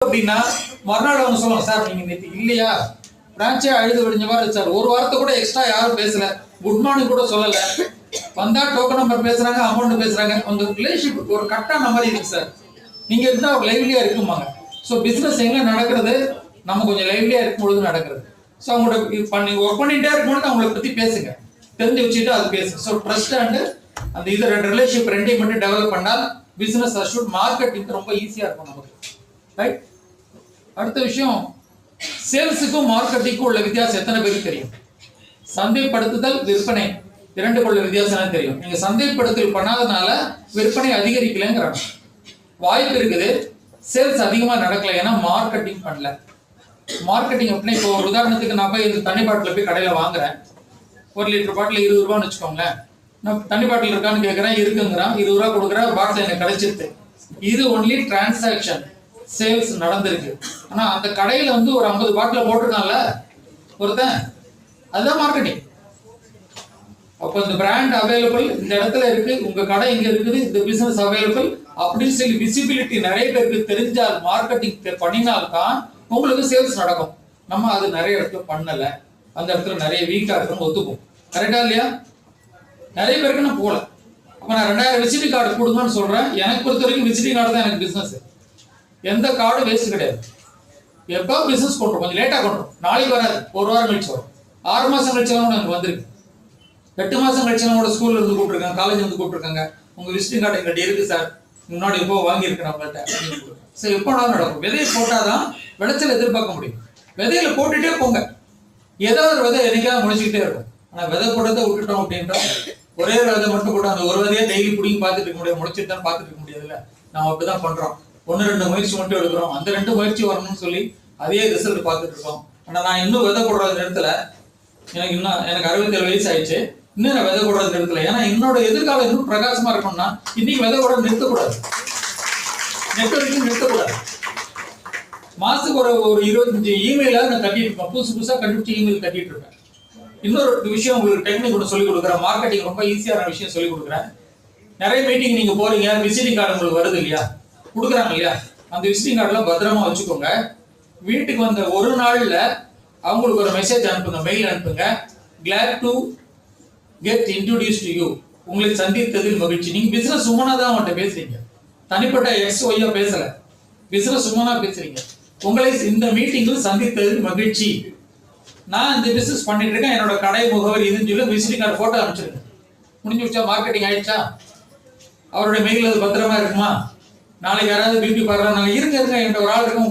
அப்படின்னா மறுநாள் அவங்க சொல்லுவாங்க, சார் நீங்க நேற்று இல்லையா பிரான்ச்சே அழுது விடிஞ்ச மாதிரி சார், ஒரு வாரத்தை கூட எக்ஸ்ட்ரா யாரும் பேசல, குட் மார்னிங் கூட சொல்லல, வந்தா டோக்கன் நம்பர் பேசுறாங்க, அமௌண்ட் பேசுறாங்க, உங்க ரிலேஷன்ஷிப் ஒரு கட்டான மாதிரி இருக்கு சார், நீங்க இருந்தா லைவ்லியா இருக்குமாங்க. ஸோ பிசினஸ் எங்க நடக்கிறது, நம்ம கொஞ்சம் லைவ்லியா இருக்கும் பொழுது நடக்கிறது. ஸோ அவங்களோட பண்ணி ஒர்க் பண்ணிட்டே இருக்கும்போது அவங்களை பத்தி பேசுங்க, தெரிஞ்சு வச்சுட்டு அது பேசுங்க. ஸோ ட்ரஸ்ட் அண்ட் அந்த இது ரெண்டு ரிலேஷன்ஷிப் ரெண்டையும் மட்டும் டெவலப் பண்ணால் பிசினஸ் அஷ்யூட் மார்க்கெட்டிங் ரொம்ப ஈஸியா இருக்கும் நமக்கு. ரைட். அடுத்த விஷயம், சேல்ஸுக்கும் மார்க்கெட்டிங்கும் உள்ள வித்தியாசம் எத்தனை பேருக்கு தெரியும்? சந்தைப்படுத்துதல் விற்பனை இரண்டுக்குள்ள வித்தியாசம் தெரியும். நீங்க சந்தைப்படுத்தல் பண்ணாதனால விற்பனை அதிகரிக்கலங்கிறாங்க. வாய்ப்பு இருக்குது, சேல்ஸ் அதிகமா நடக்கல, ஏன்னா மார்க்கெட்டிங் பண்ணல. மார்க்கெட்டிங் அப்படின்னா இப்போ ஒரு உதாரணத்துக்கு நான் போய் இந்த தண்ணி பாட்டில் போய் கடையில வாங்குறேன், 1 லிட்டர் பாட்டில் 20 ரூபான்னு வச்சுக்கோங்களேன். நான் தண்ணி பாட்டில் இருக்கான்னு கேட்கறேன், இருக்குங்கிறான், 20 ரூபா கொடுக்குறேன், பாட்டில் எனக்கு கிடைச்சிருது. இது ஒன்லி டிரான்சாக்ஷன், சேல்ஸ் நடந்திருக்கு. ஆனா அந்த கடையில வந்து ஒரு 50 பாட்டில போட்டிருக்கான்ல ஒருத்தன், அதுதான் மார்க்கெட்டிங். அப்போ இந்த பிராண்ட் அவைலபிள் இந்த இடத்துல இருக்கு, உங்க கடை இங்க இருக்குது, இந்த பிசினஸ் அவைலபிள் அப்படின்னு சொல்லி விசிபிலிட்டி நிறைய பேருக்கு தெரிஞ்சால், மார்க்கெட்டிங் பண்ணினால்தான் உங்களுக்கு சேல்ஸ் நடக்கும். நம்ம அது நிறைய இடத்துல பண்ணல, அந்த இடத்துல நிறைய வீக்கா இருக்குன்னு ஒத்துக்கும். கரெக்டா இல்லையா? நிறைய பேருக்கு நான் போகல. அப்ப நான் 2000 விசிட்டிங் கார்டு கொடுங்கன்னு சொல்றேன். எனக்கு பொறுத்த வரைக்கும் விசிட்டிங் கார்டு தான் எனக்கு பிசினஸ். எந்த கார்டும் வேஸ்ட் கிடையாது. எப்போ பிசினஸ் கொண்டுரும், கொஞ்சம் லேட்டா கொண்டுரும், நாளைக்கு வராது, ஒரு வாரம் கழிச்சு வரும், 6 மாசம் கழிச்சாலும் எனக்கு வந்திருக்கு, 8 மாசம் கழிச்சாலும் கூட ஸ்கூல்ல இருந்து கூப்பிட்டுருக்காங்க, காலேஜ் வந்து கூப்பிட்டுருக்காங்க, உங்க விசிட்டிங் கார்டு எங்கிட்ட இருக்கு சார், முன்னாடி எப்போ வாங்கியிருக்கேன் நம்மள்ட்ட. சரி, எப்போ நாளும் நடக்கும். விதையை போட்டாதான் விளைச்சல் எதிர்பார்க்க முடியும். விதையில போட்டுட்டே போங்க, ஏதாவது ஒரு விதை என்னைக்காவது முளைச்சிக்கிட்டே இருக்கும். ஆனா விதை போட்டதை விட்டுட்டோம் அப்படின்றா, ஒரே விதை மட்டும் போட்டோம், அந்த ஒரு விதையை டெய்லி பிடிங்கி பார்த்துட்டு இருக்க முடியாது, முளைச்சிட்டு தான் பார்த்துட்டு இருக்க முடியாதுல்ல. நம்ம அப்படிதான் பண்றோம், 1-2 முயற்சி மட்டும் எடுக்கிறோம், அந்த 2 முயற்சி வரணும்னு சொல்லி அதே ரிசல்ட் பார்த்துட்டு இருக்கோம். ஆனா நான் இன்னும் விதை போடுற இடத்துல எனக்கு 67 வயசு ஆயிடுச்சு, இன்னும் நான் விதை போடுற இடத்துல, ஏன்னா என்னோட எதிர்காலம் இன்னும் பிரகாசமா இருக்கணும்னா இன்னைக்கு விதை போட நிறுத்தக்கூடாது, நெட்வொர்க்கிங் நிறுத்தக்கூடாது. மாசத்துக்கு ஒரு 25 இமெயில நான் கட்டிட்டு இருப்பேன், புதுசா கண்டுபிடிச்ச இமெயில் கட்டிட்டு இருப்பேன். இன்னொரு விஷயம் உங்களுக்கு டெக்னிக் ஒன்று சொல்லிக் கொடுக்குறேன், மார்க்கெட்டிங் ரொம்ப ஈஸியான விஷயம் சொல்லிக் கொடுக்குறேன். நிறைய மீட்டிங் நீங்க போறீங்க, விசிட்டிங் கார்டு உங்களுக்கு வருது இல்லையா, கொடுக்குறாங்க இல்லையா, அந்த விசிட்டிங் கார்டுலாம் பத்திரமா வச்சுக்கோங்க. வீட்டுக்கு வந்த ஒரு நாள்ல அவங்களுக்கு ஒரு மெசேஜ் அனுப்புங்க, மெயில் அனுப்புங்க, glad to get introduced to you, உங்களை சந்தித்ததில் மகிழ்ச்சி. நீங்க பிசினஸ் உமனா தான் அவன்கிட்ட பேசுறீங்க, தனிப்பட்ட XYயா பேசல, பிசினஸ் உமனா பேசுறீங்க. உங்களை இந்த மீட்டிங்கில் சந்தித்ததில் மகிழ்ச்சி, நான் இந்த பிசினஸ் பண்ணிட்டு இருக்கேன், என்னோட கடை முகவரி இதுன்னு சொல்லி விசிட்டிங் கார்டு போட்டோ அனுப்பிச்சிருங்க. முடிஞ்சு வச்சா மார்க்கெட்டிங் ஆயிடுச்சா? அவருடைய மெயில் அது பத்திரமா இருக்குமா? நாளைக்கு யாராவது பியூட்டி பார்லர் இருங்க என்ற ஒரு ஆள் இருக்கும்,